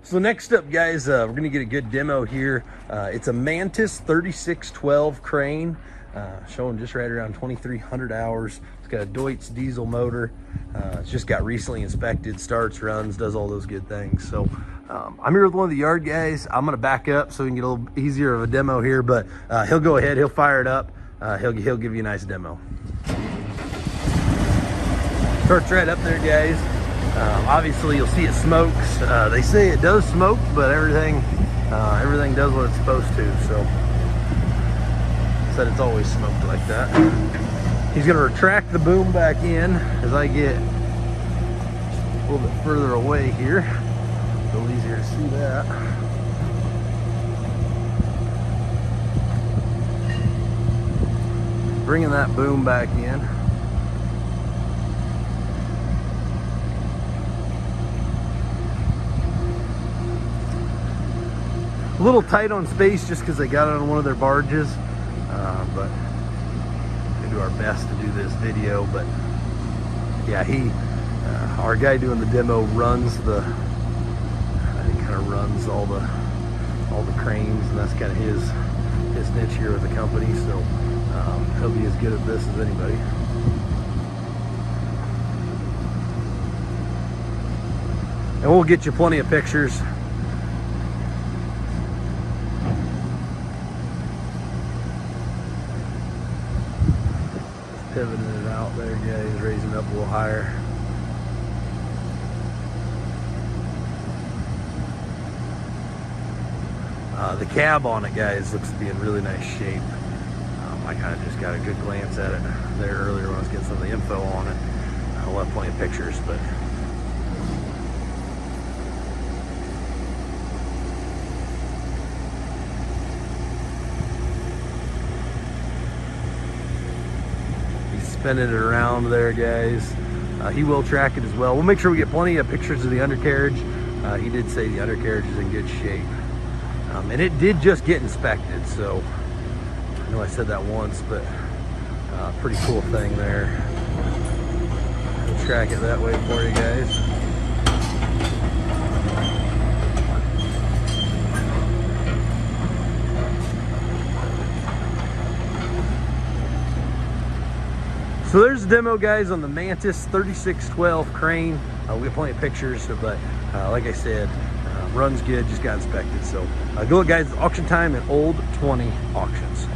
So next up, guys, we're gonna get a good demo here. It's a Mantis 3612 crane, showing just right around 2,300 hours. It's got a Deutz diesel motor. It's just got recently inspected, starts, runs, does all those good things. So I'm here with one of the yard guys. I'm gonna back up so we can get a little easier of a demo here, but he'll go ahead, he'll fire it up. He'll give you a nice demo. Starts right up there, guys. Obviously you'll see it smokes. They say it does smoke, but everything does what it's supposed to. So said it's always smoked like that. He's gonna retract the boom back in as I get a little bit further away here. A little easier to see that. Bringing that boom back in. A little tight on space just because they got it on one of their barges, but we do our best to do this video. But yeah, our guy doing the demo runs he kind of runs all the cranes, and that's kind of his niche here with the company. So he'll be as good at this as anybody. And we'll get you plenty of pictures. Pivoting it out there, guys, raising up a little higher. The cab on it, guys, looks to be in really nice shape. I kind of just got a good glance at it there earlier when I was getting some of the info on it. I'll have plenty of pictures, but spinning it around there, guys. He will track it as well. We'll make sure we get plenty of pictures of the undercarriage. He did say the undercarriage is in good shape. And it did just get inspected, so I know I said that once, but pretty cool thing there. We'll track it that way for you guys. So there's the demo, guys, on the Mantis 3612 crane. We have plenty of pictures, but like I said, runs good, just got inspected. So good luck, guys. Auction time at Old 20 Auctions.